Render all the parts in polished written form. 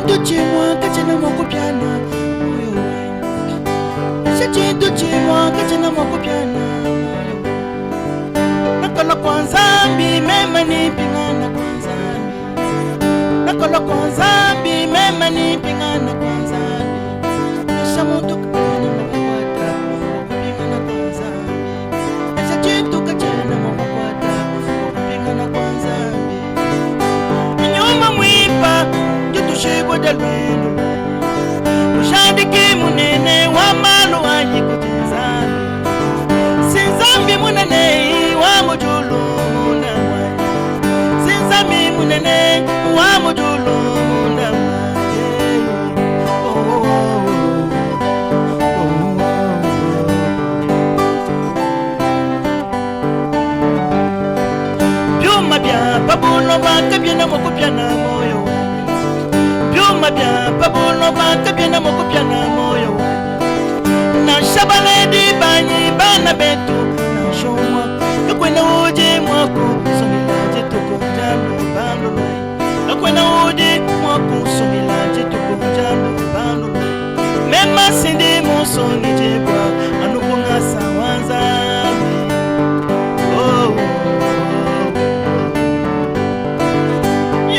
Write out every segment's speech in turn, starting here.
Chachitu chimwa kachina mokupiana moyo. Chachitu chimwa kachina mokupiana moyo. Nakolo kwanza mbi mema ni pingana kwanza. Nakolo kwanza mbi mema ni pingana kwanza. Nisha mutu kachina mokukwata mokupingana kwanza. Chachitu kachina mokukwata mokupingana kwanza. Nyuma mwipa Shebo del Wendo, Ushandiki munene wa malu anyi kutinzambi. Sinzambi munene wa mujulu munamwa. Sinzambi munene wa mujulu munamwa. Byuma bya babulo bakabye mokupya na moyo. Byuma bya babulo bakabye na mokupya na moyo. Na shabaledi banyi bana betu na shomwa. Kakwena uje mwako somilaje tukunjalo bando loy. Kakwena uje mwako somilaje tukunjalo bando loy. Mema sindi muso nijebwa anukunga sawanza.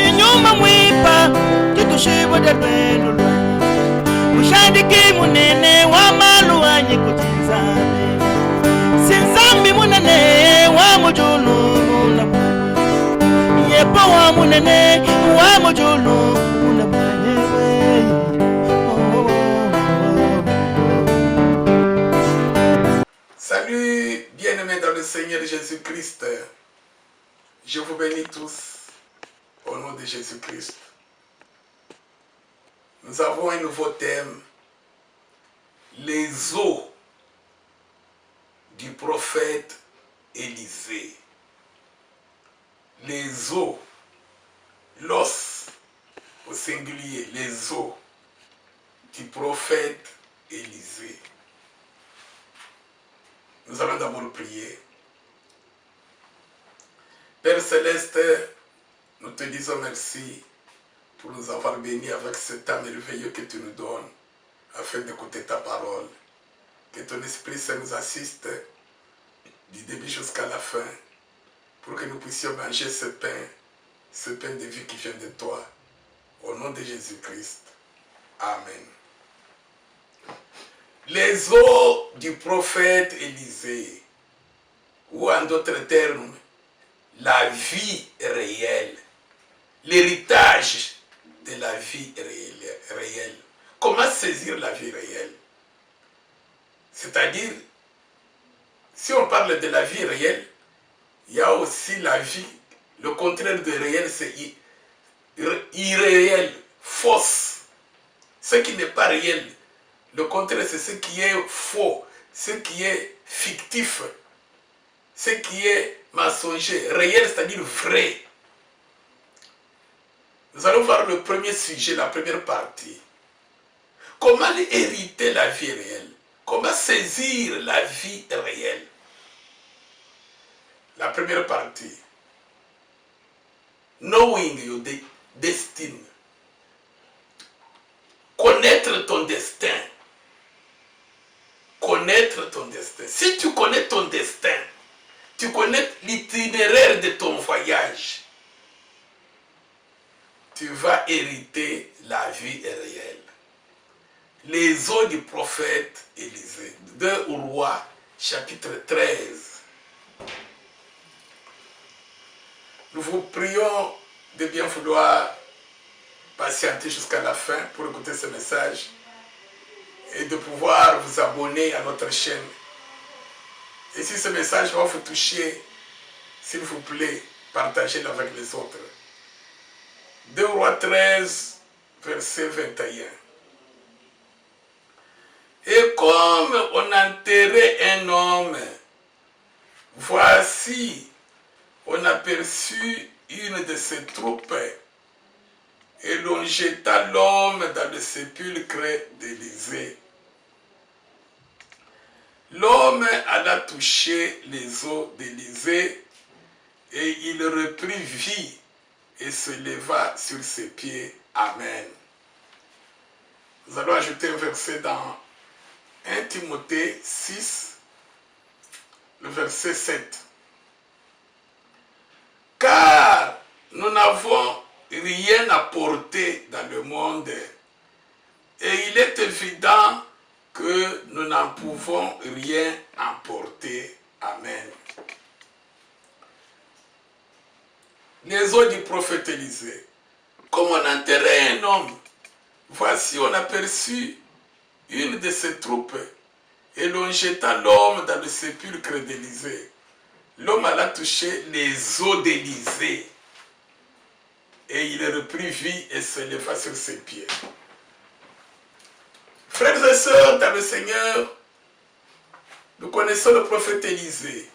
Inyuma mwipa Shebo del Wendo, Ushandiki munene wa malu anyi kutinzambi. Sinzambi munene wa mujulu munamwa. Yepo wa munene wa mujulu munamwa. Salut, bien-aimés dans le Seigneur Jésus-Christ. Je vous bénis tous au nom de Jésus-Christ. Nous avons un nouveau thème, les os du prophète Élisée. Les os, l'os au singulier, les os du prophète Élisée. Nous allons d'abord prier. Père Céleste, nous te disons merci pour nous avoir bénis avec ce temps merveilleux que tu nous donnes afin d'écouter ta parole. Que ton Esprit Saint nous assiste du début jusqu'à la fin pour que nous puissions manger ce pain de vie qui vient de toi. Au nom de Jésus-Christ. Amen. Les os du prophète Élisée, ou en d'autres termes, la vie réelle, l'héritage de la vie réelle. Comment saisir la vie réelle? C'est-à-dire, si on parle de la vie réelle, il y a aussi la vie, le contraire de réel, c'est irréel, fausse. Ce qui n'est pas réel. Le contraire, c'est ce qui est faux, ce qui est fictif, ce qui est mensonger. Réel, c'est-à-dire vrai. Nous allons voir le premier sujet, la première partie. Comment hériter la vie réelle? Comment saisir la vie réelle? La première partie. Knowing your destiny. Connaître ton destin. Connaître ton destin. Si tu connais ton destin, tu connais l'itinéraire de ton voyage, tu vas hériter la vie réelle. Les os du prophète Élisée. 2 Rois, chapitre 13. Nous vous prions de bien vouloir patienter jusqu'à la fin pour écouter ce message et de pouvoir vous abonner à notre chaîne. Et si ce message va vous toucher, s'il vous plaît, partagez-le avec les autres. 2 Rois 13, verset 21. Et comme on enterrait un homme, voici, on aperçut une de ses troupes et l'on jeta l'homme dans le sépulcre d'Élisée. L'homme alla toucher les os d'Élisée et il reprit vie et se leva sur ses pieds. Amen. Nous allons ajouter un verset dans 1 Timothée 6, le verset 7. Car nous n'avons rien à porter dans le monde et il est évident que nous n'en pouvons rien emporter. Amen. Les eaux du prophète Élisée. Comme on enterrait un homme, voici on aperçut une de ses troupes et l'on jeta l'homme dans le sépulcre d'Élisée. L'homme alla toucher les eaux d'Élisée et il reprit vie et se leva sur ses pieds. Frères et sœurs, dans le Seigneur, nous connaissons le prophète Élisée,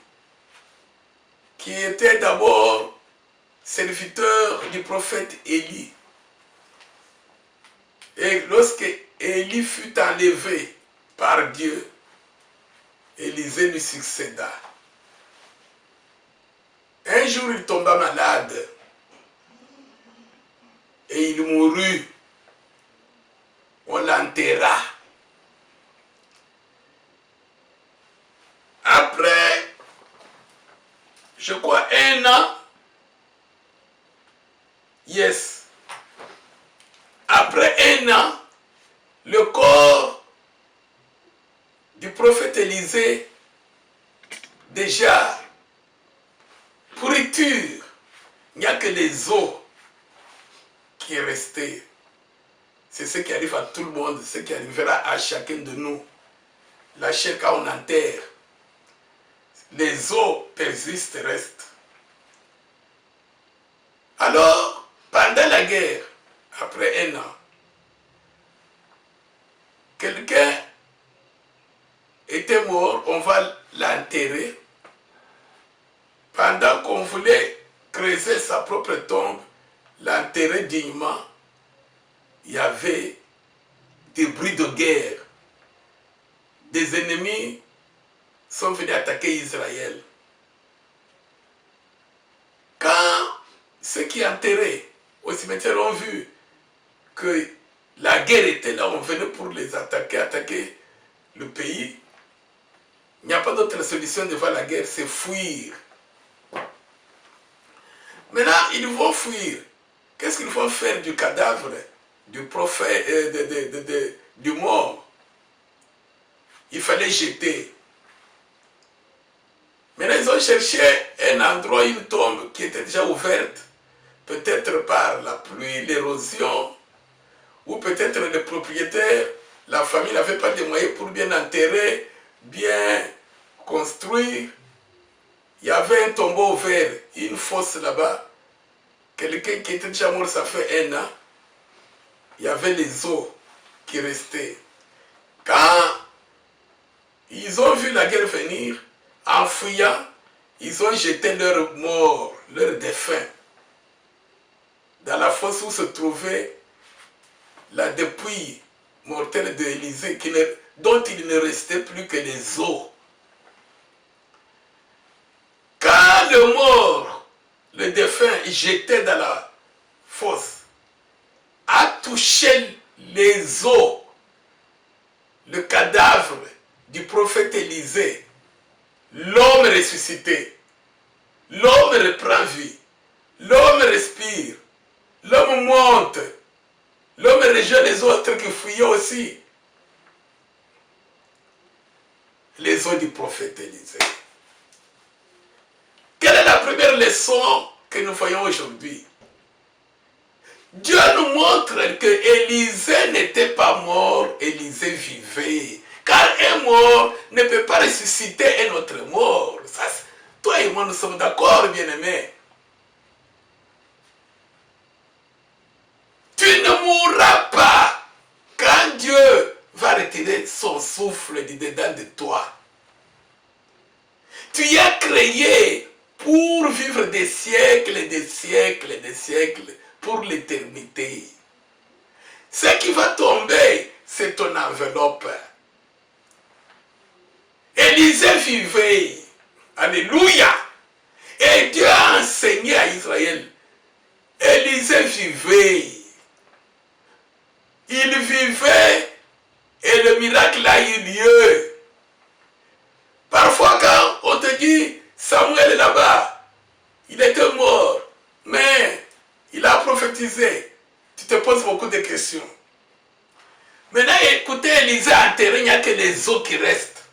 qui était d'abord serviteur du prophète Élie. Et lorsque Élie fut enlevé par Dieu, Élisée lui succéda. Un jour, il tomba malade et il mourut. On l'enterra. Après, je crois, 1 an, yes. Après 1 an, le corps du prophète Élisée, déjà pourriture, il n'y a que les os qui est resté. C'est ce qui arrive à tout le monde, ce qui arrivera à chacun de nous. La chair, quand on enterre, les os persistent et restent. Alors, pendant la guerre, après 1 an, quelqu'un était mort, on va l'enterrer. Pendant qu'on voulait creuser sa propre tombe, l'enterrer dignement, il y avait des bruits de guerre. Des ennemis sont venus attaquer Israël. Quand ceux qui enterraient au cimetière ont vu que la guerre était là, on venait pour les attaquer le pays, il n'y a pas d'autre solution devant la guerre, c'est fuir. Maintenant, ils vont fuir. Qu'est-ce qu'ils vont faire du cadavre du prophète, du mort? Il fallait jeter. Maintenant, ils ont cherché un endroit, une tombe qui était déjà ouverte, peut-être par la pluie, l'érosion, ou peut-être le propriétaire, la famille n'avait pas de moyens pour bien enterrer, bien construire. Il y avait un tombeau ouvert, une fosse là-bas. Quelqu'un qui était déjà mort, ça fait 1 an. Il y avait les os qui restaient. Quand ils ont vu la guerre venir, en fuyant, ils ont jeté leurs morts, leurs défunts, dans la fosse où se trouvait la dépouille mortelle d'Élisée, dont il ne restait plus que les os. Quand le mort, le défunt, jeté dans la fosse, a touché les os, le cadavre du prophète Élisée, l'homme ressuscité, l'homme reprend vie, l'homme respire, l'homme monte, l'homme rejoint les autres qui fuyaient aussi. Les os du prophète Élisée. Quelle est la première leçon que nous voyons aujourd'hui? Dieu nous montre que Élisée n'était pas mort, Élisée vivait. Car un mort ne peut pas ressusciter un autre mort. Ça, toi et moi, nous sommes d'accord, bien-aimés. Tu ne mourras pas quand Dieu va retirer son souffle du dedans de toi. Tu y as créé pour vivre des siècles et des siècles et des siècles pour l'éternité. Ce qui va tomber, c'est ton enveloppe. Élisée vivait. Alléluia. Et Dieu a enseigné à Israël. Élisée vivait. Il vivait et le miracle a eu lieu. Parfois quand on te dit, Samuel est là-bas, il était mort, mais il a prophétisé. Tu te poses beaucoup de questions. Maintenant, écoutez, Élisée enterré, il n'y a que les os qui restent.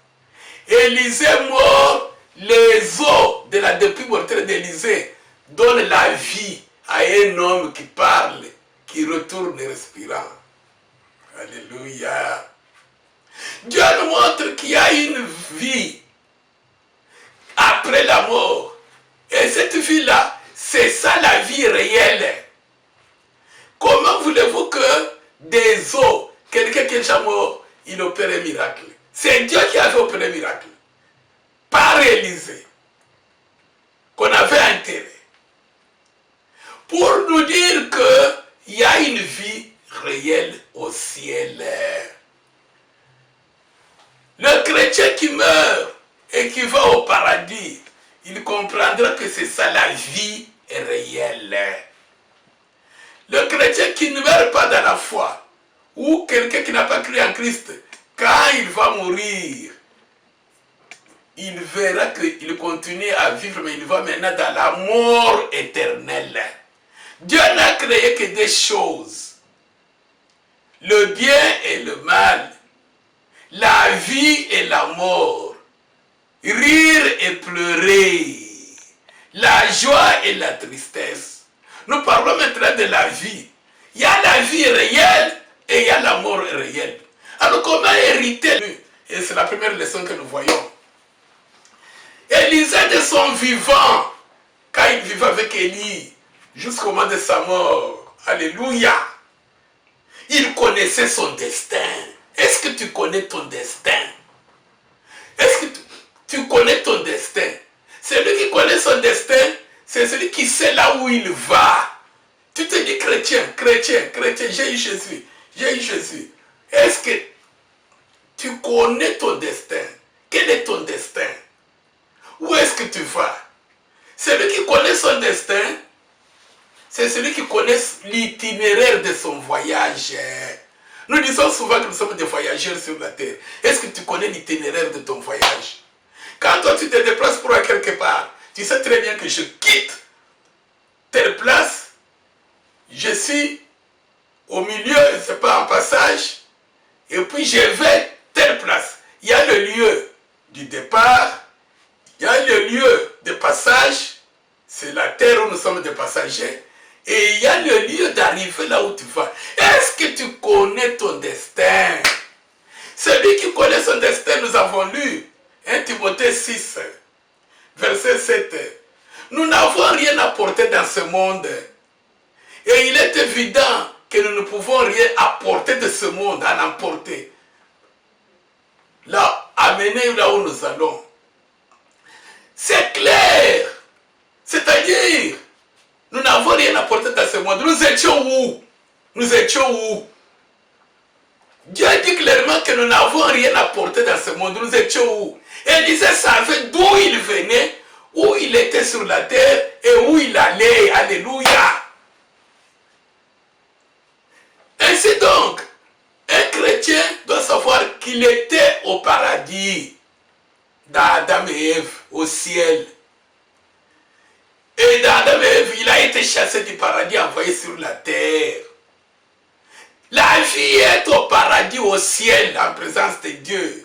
Élisée mort, les os de la dépouille mortelle d'Élisée donnent la vie à un homme qui parle, qui retourne respirant. Alléluia. Dieu nous montre qu'il y a une vie après la mort. Et cette vie-là, c'est ça la vie réelle. Comment voulez-vous que des os, quelqu'un qui est déjà mort, il opère un miracle? C'est Dieu qui avait opéré un miracle. Par Élisée, qu'on avait enterré. Pour nous dire qu'il y a une vie réelle au ciel. Le chrétien qui meurt et qui va au paradis, il comprendra que c'est ça la vie réelle. Le chrétien qui ne meurt pas dans la foi, ou quelqu'un qui n'a pas cru en Christ, quand il va mourir, il verra qu'il continue à vivre, mais il va maintenant dans la mort éternelle. Dieu n'a créé que des choses, le bien et le mal, la vie et la mort, rire et pleurer, la joie et la tristesse. Nous parlons maintenant de la vie. Il y a la vie réelle et il y a la mort réelle. Alors comment hériter? Et c'est la première leçon que nous voyons. Élisée de son vivant, quand il vivait avec Élie, jusqu'au moment de sa mort, alléluia, il connaissait son destin. Est-ce que tu connais ton destin? Est-ce que tu connais ton destin? Celui qui connaît son destin, c'est celui qui sait là où il va. Tu te dis chrétien, j'ai eu Jésus, j'ai eu Jésus. Est-ce que tu connais ton destin? Quel est ton destin? Où est-ce que tu vas? Celui qui connaît son destin, c'est celui qui connaît l'itinéraire de son voyage. Nous disons souvent que nous sommes des voyageurs sur la terre. Est-ce que tu connais l'itinéraire de ton voyage? Quand toi tu te déplaces pour aller quelque part, tu sais très bien que je quitte telle place, je suis au milieu, c'est pas en passage, et puis je vais telle place. Il y a le lieu du départ, il y a le lieu de passage, c'est la terre où nous sommes des passagers, et il y a le lieu d'arriver là où tu vas. Est-ce que tu connais ton destin? Celui qui connaît son destin, nous avons lu 1 Timothée 6, verset 7. Nous n'avons rien apporté dans ce monde. Et il est évident que nous ne pouvons rien apporter de ce monde, à l'emporter. Là, amener là où nous allons. C'est clair. C'est-à-dire, nous n'avons rien apporté dans ce monde. Nous étions où? Nous étions où? Dieu dit clairement que nous n'avons rien apporté dans ce monde. Nous étions où? Élisée savait d'où il venait, où il était sur la terre et où il allait. Alléluia. Ainsi donc, un chrétien doit savoir qu'il était au paradis, dans Adam et Ève, au ciel. Et dans Adam et Ève, il a été chassé du paradis, envoyé sur la terre. La vie est au paradis, au ciel, en présence de Dieu.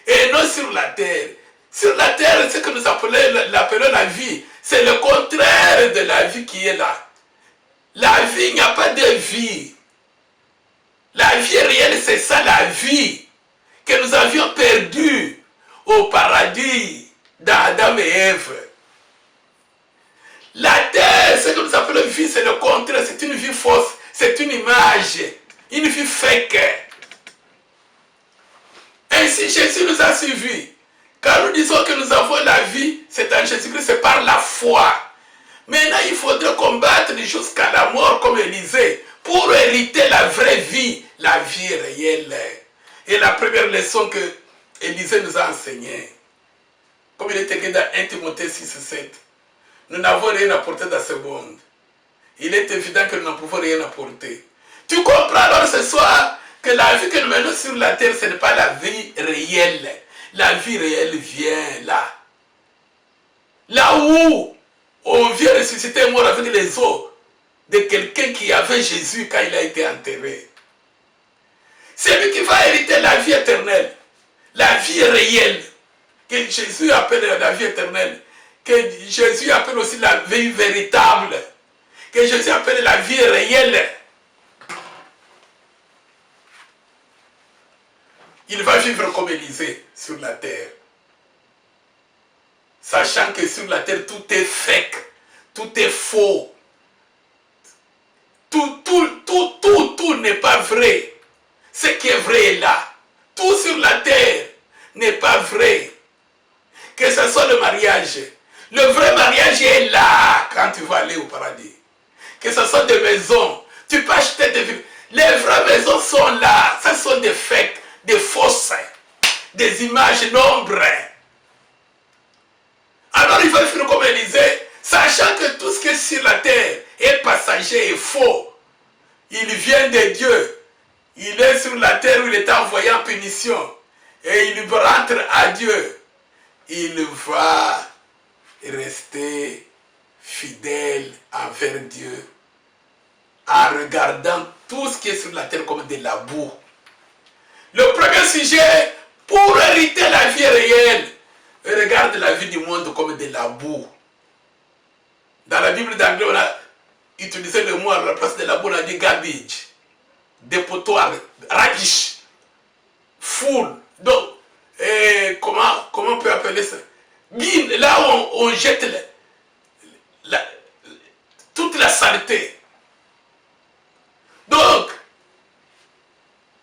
Et non sur la terre. Sur la terre, ce que nous appelons la vie, c'est le contraire de la vie qui est là. La vie, il n'y a pas de vie. La vie réelle, c'est ça la vie que nous avions perdue au paradis d'Adam et Ève. La terre, ce que nous appelons vie, c'est le contraire, c'est une vie fausse, c'est une image, une vie fake. Ainsi, Jésus nous a suivis. Quand nous disons que nous avons la vie, c'est en Jésus-Christ, c'est par la foi. Maintenant, il faudrait combattre jusqu'à la mort comme Élisée pour hériter la vraie vie, la vie réelle. Et la première leçon que Élisée nous a enseignée, comme il est écrit dans 1 Timothée 6, 7, nous n'avons rien apporté dans ce monde. Il est évident que nous n'en pouvons rien apporter. Tu comprends alors ce soir que la vie que nous menons sur la terre, ce n'est pas la vie réelle. La vie réelle vient là. Là où on vient ressusciter mort avec les os de quelqu'un qui avait Jésus quand il a été enterré. C'est lui qui va hériter la vie éternelle, la vie réelle, que Jésus appelle la vie éternelle, que Jésus appelle aussi la vie véritable, que Jésus appelle la vie réelle. Il va vivre comme Élisée sur la terre, sachant que sur la terre tout est fake, tout est faux. Tout n'est pas vrai. Ce qui est vrai est là. Tout sur la terre n'est pas vrai. Que ce soit le mariage. Le vrai mariage est là quand tu vas aller au paradis. Que ce soit des maisons. Tu peux acheter des villes. Les vraies maisons sont là. Ce sont des fakes, des fausses, des images nombres. Alors il va faire comme Élisée, sachant que tout ce qui est sur la terre est passager et faux. Il vient de Dieu. Il est sur la terre où il est envoyé en punition. Et il rentre à Dieu. Il va rester fidèle envers Dieu en regardant tout ce qui est sur la terre comme de la boue. Le premier sujet, pour hériter la vie réelle, regarde la vie du monde comme de la boue. Dans la Bible d'anglais, on a utilisé le mot à la place de la boue, on a dit garbage, dépotoir, rubbish, foule. Donc, comment on peut appeler ça? Bin, là où on jette toute la saleté. Donc,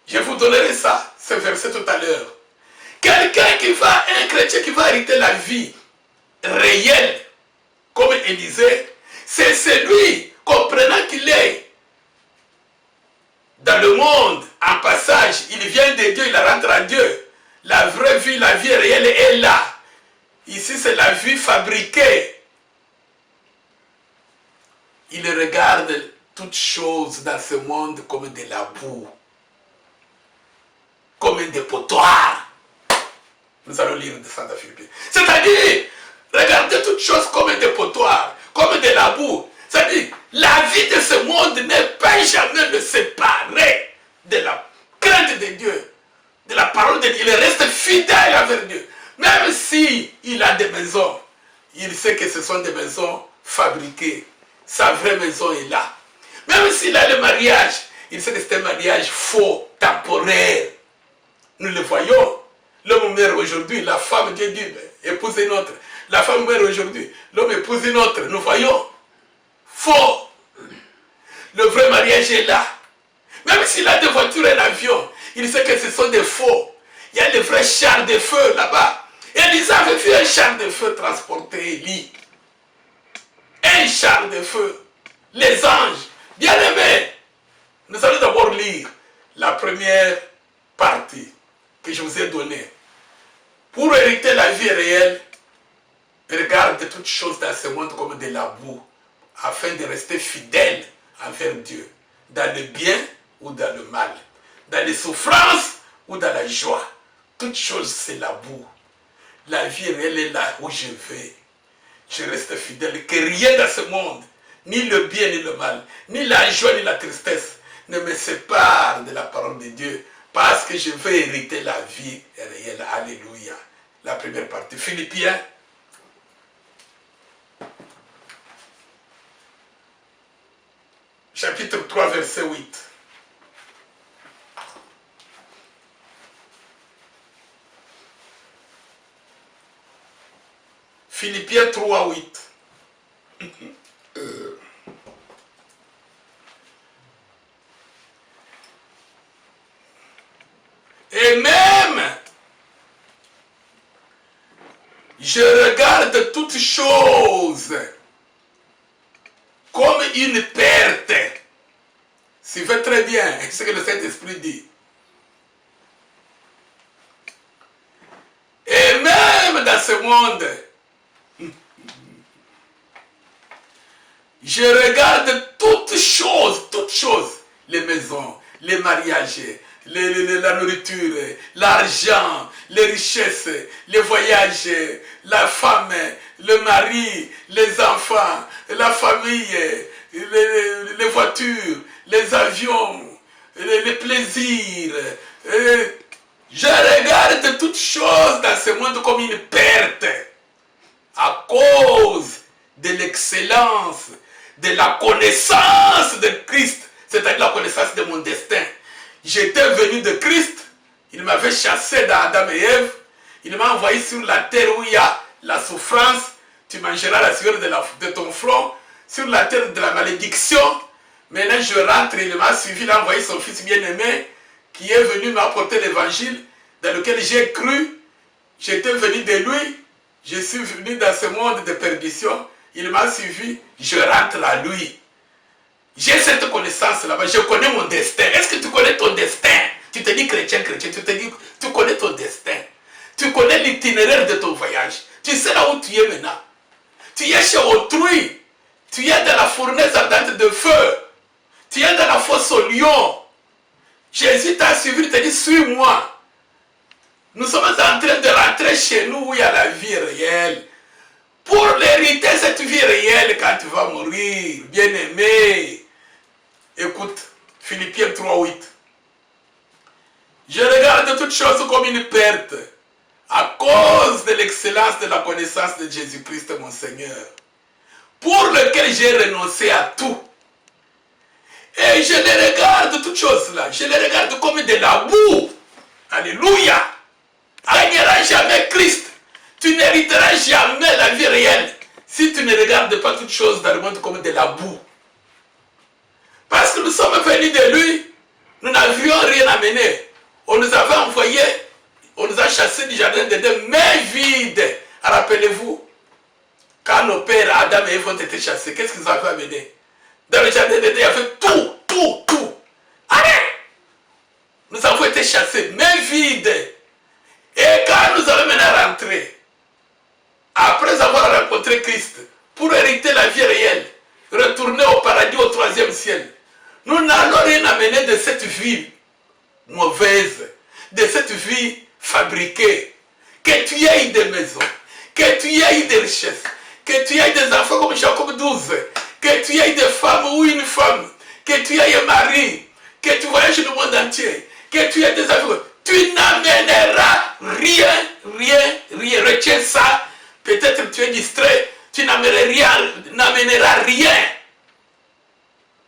je vous donnerai ça, ce verset tout à l'heure. Un chrétien qui va hériter la vie réelle, comme Élisée, c'est celui, comprenant qu'il est dans le monde, en passage, il vient de Dieu, il rentre à Dieu. La vraie vie, la vie réelle est là. Ici, c'est la vie fabriquée. Il regarde toutes choses dans ce monde comme de la boue, comme un dépotoir. Nous allons lire de ça dans Philippiens. C'est-à-dire, regardez toutes choses comme un dépotoir, comme de la boue. C'est-à-dire, la vie de ce monde n'est pas jamais de séparer de la crainte de Dieu, de la parole de Dieu. Il reste fidèle envers Dieu. Même s'il a des maisons, il sait que ce sont des maisons fabriquées. Sa vraie maison est là. Même s'il a le mariage, il sait que c'est un mariage faux, temporaire. Nous le voyons. L'homme meurt aujourd'hui, la femme, Dieu dit, épouse une autre. La femme meurt aujourd'hui, l'homme épouse une autre. Nous voyons. Faux. Le vrai mariage est là. Même s'il a des voitures et un avion, il sait que ce sont des faux. Il y a des vrais chars de feu là-bas. Élisa avait vu un char de feu transporter Élie. Un char de feu. Les anges. Bien aimés. Nous allons d'abord lire la première partie que je vous ai donnée. Pour hériter la vie réelle, regarde toutes choses dans ce monde comme de la boue, afin de rester fidèle envers Dieu, dans le bien ou dans le mal, dans les souffrances ou dans la joie. Toutes choses, c'est la boue. La vie réelle est là où je vais. Je reste fidèle, que rien dans ce monde, ni le bien ni le mal, ni la joie ni la tristesse, ne me sépare de la parole de Dieu, parce que je vais hériter la vie réelle. Alléluia. La première partie. Philippiens. Chapitre 3, verset 8. Philippiens 3, 8. Et même, je regarde toutes choses comme une perte. Suivez très bien ce que le Saint-Esprit dit. Et même dans ce monde, je regarde toutes choses les maisons, les mariages, la nourriture, l'argent, les richesses, les voyages, la femme, le mari, les enfants, la famille, les voitures, les avions, les plaisirs. Je regarde toutes choses dans ce monde comme une perte à cause de l'excellence, de la connaissance de Christ, c'est-à-dire la connaissance de mon destin. J'étais venu de Christ, il m'avait chassé dans Adam et Ève, il m'a envoyé sur la terre où il y a la souffrance, tu mangeras la sueur de ton front, sur la terre de la malédiction. Maintenant je rentre, il m'a suivi, il a envoyé son fils bien-aimé, qui est venu m'apporter l'évangile, dans lequel j'ai cru, j'étais venu de lui, je suis venu dans ce monde de perdition, il m'a suivi, je rentre à lui. J'ai cette connaissance là-bas, je connais mon destin. Est-ce que tu connais ton destin? Tu te dis chrétien, tu te dis, tu connais ton destin. Tu connais l'itinéraire de ton voyage. Tu sais là où tu es maintenant. Tu es chez autrui. Tu es dans la fournaise ardente de feu. Tu es dans la fosse au lion. Jésus t'a suivi, il t'a dit, suis-moi. Nous sommes en train de rentrer chez nous où il y a la vie réelle. Pour l'hériter cette vie réelle quand tu vas mourir, bien-aimé. Écoute, Philippiens 3:8. Je regarde toutes choses comme une perte à cause de l'excellence de la connaissance de Jésus-Christ mon Seigneur, pour lequel j'ai renoncé à tout. Et je les regarde toutes choses là, je les regarde comme de la boue. Alléluia. Tu ne gagneras jamais Christ. Tu n'hériteras jamais la vie réelle si tu ne regardes pas toutes choses dans le monde comme de la boue. Parce que nous sommes venus de lui, nous n'avions rien amené. On nous avait envoyé, on nous a chassés du jardin d'Éden, mains vides. Rappelez-vous, quand nos pères Adam et Ève ont été chassés, qu'est-ce qu'ils avaient amené? Dans le jardin d'Éden, il y avait tout. Allez! Nous avons été chassés, mains vides. Et quand nous allons maintenant rentrer, après avoir rencontré Christ, pour hériter la vie réelle, retourner au paradis, au troisième ciel, nous n'allons rien amener de cette vie mauvaise, de cette vie fabriquée. Que tu aies des maisons, que tu aies des richesses, que tu aies des enfants comme Jacob 12, que tu aies des femmes ou une femme, que tu aies un mari, que tu voyages le monde entier, que tu aies des amis. Tu n'amèneras rien. Retiens ça. Peut-être tu es distrait, tu n'amèneras rien.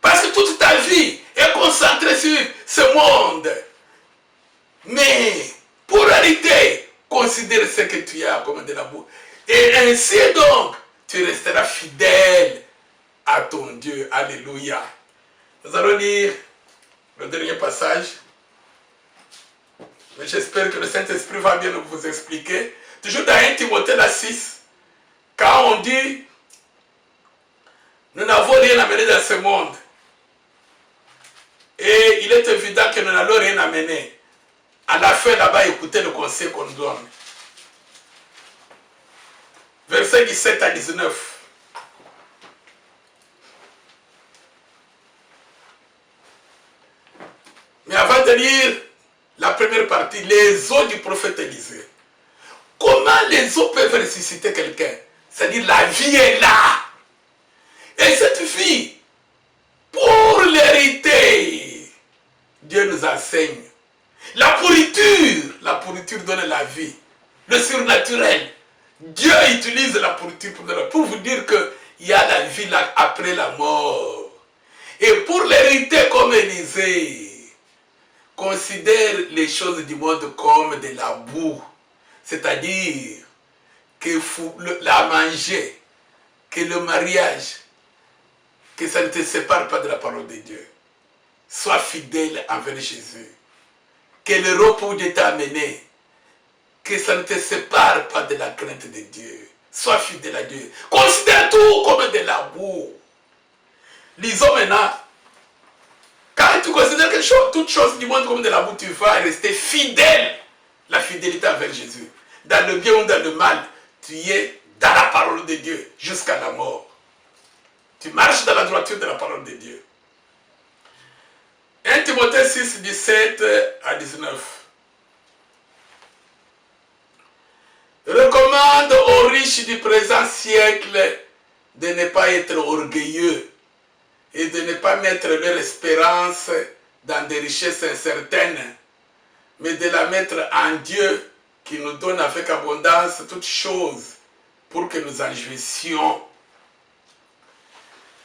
Parce que toute ta vie est concentrée sur ce monde. Mais pour hériter, considère ce que tu as comme de la boue. Et ainsi donc, tu resteras fidèle à ton Dieu. Alléluia. Nous allons lire le dernier passage. Mais j'espère que le Saint-Esprit va bien vous expliquer. Toujours dans 1 Timothée 6, quand on dit, nous n'avons rien amené dans ce monde. Et il est évident que nous n'allons rien amener. À la fin, là-bas, écoutez le conseil qu'on donne. Versets 17 à 19. Mais avant de lire la première partie, les eaux du prophète Élisée. Comment les eaux peuvent ressusciter quelqu'un? C'est-à-dire la vie est là. Et cette vie, pour l'hériter, Dieu nous enseigne. La pourriture donne la vie. Le surnaturel. Dieu utilise la pourriture pour vous dire qu'il y a la vie là après la mort. Et pour l'hériter comme Élisée, considère les choses du monde comme de la boue. C'est-à-dire que la manger, que le mariage, que ça ne te sépare pas de la parole de Dieu. Sois fidèle envers Jésus. Que le repos Dieu t'a amené, que ça ne te sépare pas de la crainte de Dieu. Sois fidèle à Dieu. Considère tout comme de la boue. Lisons maintenant. Quand tu considères toute chose du monde comme de la boue, tu vas rester fidèle. La fidélité envers Jésus. Dans le bien ou dans le mal, tu es dans la parole de Dieu jusqu'à la mort. Tu marches dans la droiture de la parole de Dieu. 1 Timothée 6, 17 à 19. Recommande aux riches du présent siècle de ne pas être orgueilleux et de ne pas mettre leur espérance dans des richesses incertaines, mais de la mettre en Dieu qui nous donne avec abondance toutes choses pour que nous en jouissions.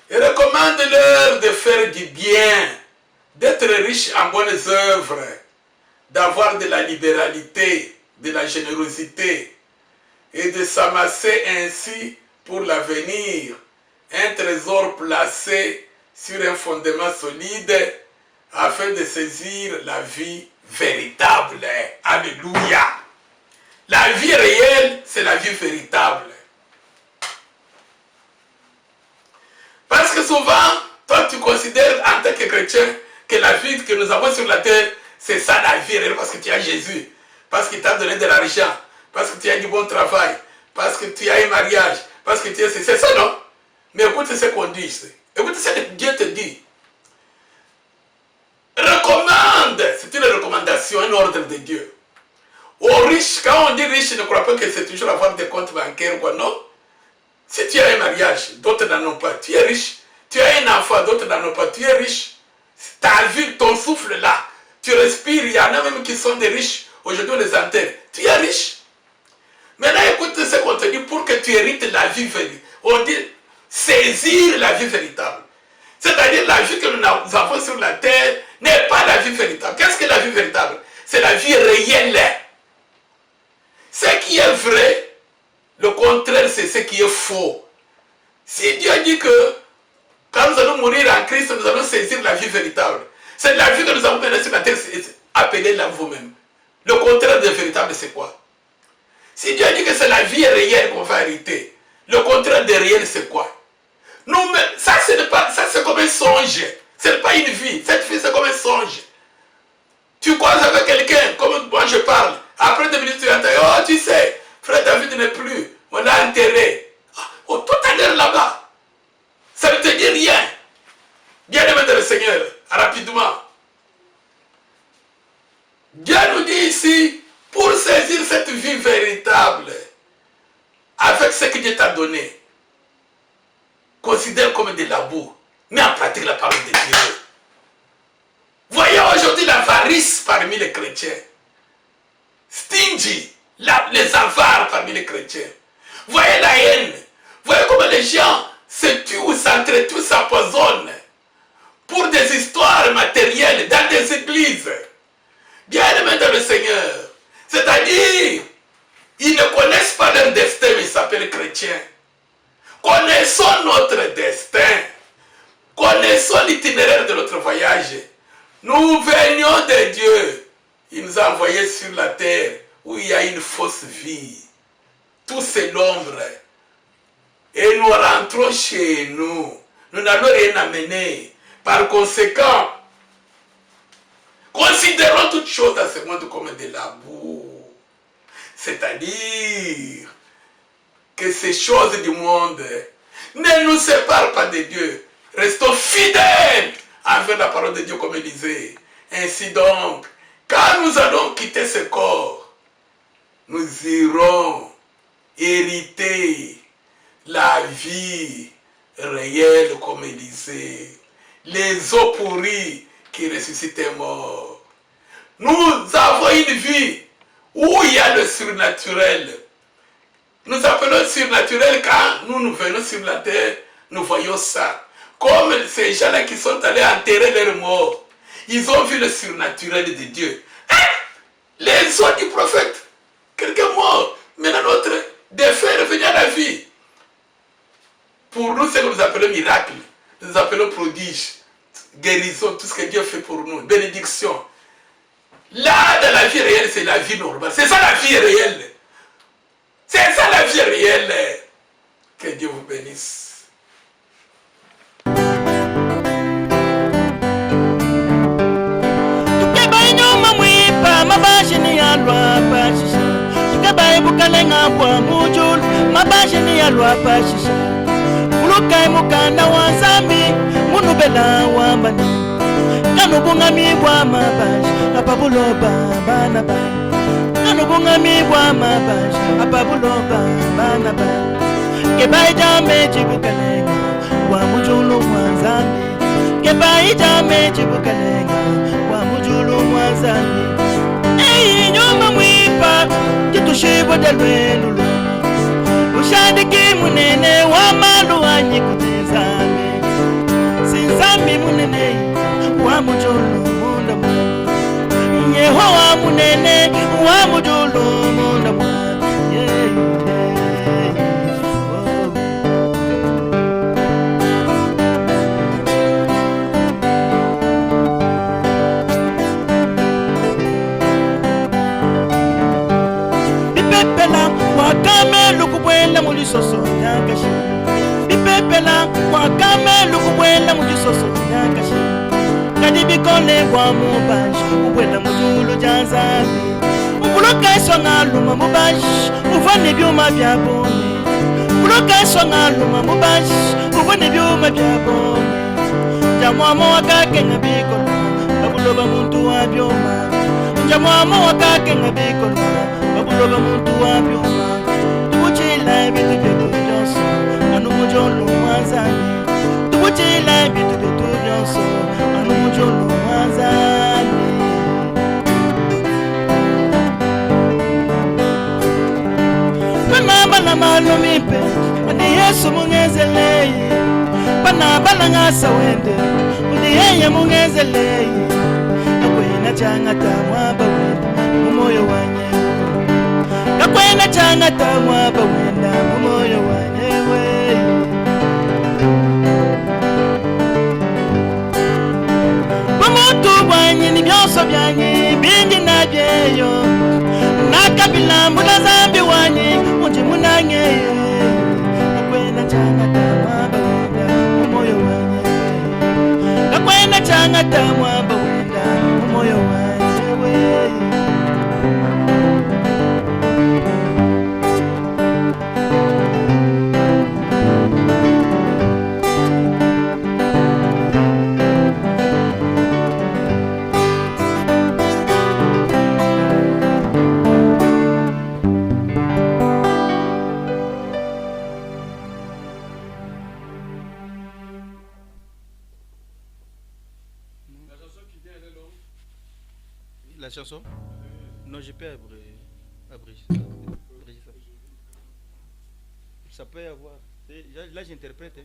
Et recommande-leur de faire du bien, d'être riches en bonnes œuvres, d'avoir de la libéralité, de la générosité et de s'amasser ainsi pour l'avenir un trésor placé sur un fondement solide afin de saisir la vie véritable. Alléluia. La vie réelle, c'est la vie véritable. Parce que souvent, toi tu considères en tant que chrétien que la vie que nous avons sur la terre, c'est ça la vie réelle parce que tu as Jésus, parce qu'il t'a donné de l'argent, parce que tu as du bon travail, parce que tu as un mariage, parce que tu as... C'est ça, non? Mais écoute ce qu'on dit. Écoute ce que Dieu te dit. Recommande, c'est une recommandation, un ordre de Dieu. Aux riches, quand on dit riche, ne crois pas que c'est toujours avoir des comptes bancaires ou quoi, non? Si tu as un mariage, d'autres n'en ont pas, tu es riche. Tu as un enfant, d'autres n'en ont pas, tu es riche. Ta vie, ton souffle là, tu respires, il y en a même qui sont des riches. Aujourd'hui, on les enterre. Tu es riche. Maintenant, écoute ce qu'on te dit pour que tu hérites la vie véritable. On dit saisir la vie véritable. C'est-à-dire la vie que nous avons sur la terre n'est pas la vie véritable. Qu'est-ce que la vie véritable? C'est la vie réelle. Ce qui est vrai, le contraire, c'est ce qui est faux. Si Dieu dit que quand nous allons mourir en Christ, nous allons saisir la vie véritable. C'est la vie que nous avons menée sur la terre, appelez-la vous-même. Le contraire de véritable, c'est quoi? Si Dieu dit que c'est la vie réelle qu'on va hériter, le contraire de réel, c'est quoi? Nous, ça, c'est comme un songe. Ce n'est pas une vie. Cette vie, c'est comme un songe. Tu croises avec quelqu'un, comme moi je parle. Après 2 minutes, tu entends, oh, tu sais, frère David n'est plus. On l'a enterré. Oh, tout à l'heure là-bas. Ça ne te dit rien. Bien-aimé de le Seigneur, rapidement. Dieu nous dit ici, pour saisir cette vie véritable, avec ce que Dieu t'a donné, considère comme de la boue, mais en pratique la parole de Dieu. Voyez aujourd'hui l'avarice parmi les chrétiens. Stingy, les avares parmi les chrétiens. Voyez la haine. Voyez comment les gens se tuent, s'entretuent, s'empoisonnent pour des histoires matérielles dans des églises. Bien-aimés dans le Seigneur. C'est-à-dire, ils ne connaissent pas leur destin, mais ils s'appellent chrétiens. Connaissons notre destin. Connaissons l'itinéraire de notre voyage. Nous venions de Dieu. Il nous a envoyés sur la terre où il y a une fausse vie. Tout c'est l'ombre. Et nous rentrons chez nous. Nous n'allons rien amener. Par conséquent, considérons toutes choses dans ce monde comme de la boue. C'est-à-dire que ces choses du monde ne nous séparent pas de Dieu. Restons fidèles envers la parole de Dieu comme il disait. Ainsi donc, quand nous allons quitter ce corps, nous irons hériter la vie réelle comme il disait. Les eaux pourries qui ressuscitent les morts. Nous avons une vie où il y a le surnaturel. Nous appelons surnaturel quand nous venons sur la terre, nous voyons ça. Comme ces gens-là qui sont allés enterrer leurs morts. Ils ont vu le surnaturel de Dieu. Hein? Les eaux du prophète. Quelqu'un mort. Maintenant notre défunt est revenu à la vie. Pour nous, c'est ce que nous appelons miracle. Nous appelons prodige. Guérison, tout ce que Dieu fait pour nous. Bénédiction. Là, dans la vie réelle, c'est la vie normale. C'est ça la vie réelle. C'est ça la vie réelle. Que Dieu vous bénisse. Mukanda wa zambi, munubela wa mbani. kanubunga mibwa mabash apabuloba bana ba kanubunga mibwa mabash apabuloba bana ba kebaija mechi bukalenga wa mujulu mwanzambi kebaija mechi bukalenga wa mujulu mwanzambi nyoma mwipa kitushibo delwelu ushadiki munene wa malu anyi kutizame sinzambi munene wa mujulu munda mwa Yehowa munene wa mujulu munda mwa Lukubwela mulisoso nyakashi bipepela kwa kame lukubwela mulisoso nyakashi kadi bikole kwa mubash ubwela mujulu janzabi ubuloka isonga luma mubash uvani byuma bya boni ubuloka isonga luma mubash uvani byuma bya boni jamwamo wakake ngabikola babuloba muntu wa byuma jamwamo wakake ngabikola babuloba muntu wa byuma tubuchila bitu bitu byonso anu mujolo mwazani tubuchila bitu bitu byonso anu mujolo mwazani panabala malumipe andi Yesu mungezelei panabala ngasa wende andi yeye mungezelei akwena changata mwaba wende umoyo wanye kakwena changata mwaba wenda umoyo wanyewe pamoto bwanyi ni byonso byanyi bingi na byeyo nakabila mbula zambi wanyi unji munanye kakwena changata mwaba wenda umoyo wanyewe kakwena changata mwaba wenda umoyo wanyewe La chanson? Non, j'ai pas abréger ça. Ça peut y avoir. Là, j'interprète. Hein.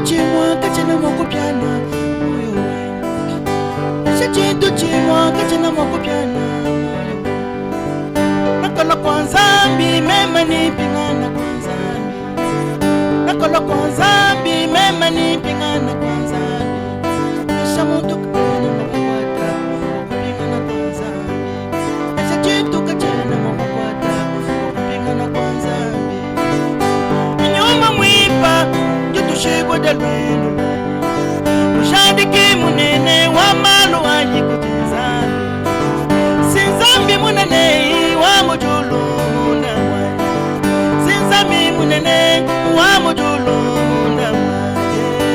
Chimwa kachina moko piana moyo wangu shachitu chimwa kachina moko piana moyo nakolo kwanza mbi mema ni pingana kwanza nakolo kwanza mbi mema ni pingana kwanza kisha mtu kutana mwakwata kupingana kwanza shachitu kachina moko kwata kupingana kwanza nyuma mwipa shibo delwelu ushadiki munene wa malu anyi kutizami sinzambi munene wa mujulu munda mwaje sinzambi munene wa mujulu munda mwaje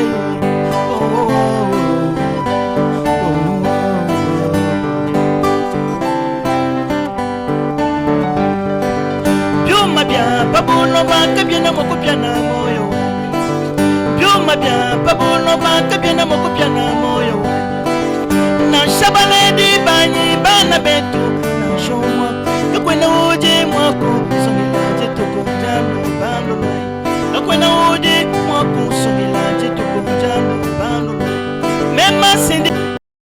byuma bya babulo bakabyena mukubyana moyo mabia pabulo makabiena mokupiana moyo na shabaledi banyi bana betu na shomwa yakwena uje mwako somilaje tukunjalo bando yakwena uje mwako somilaje tukunjalo bando mema sindi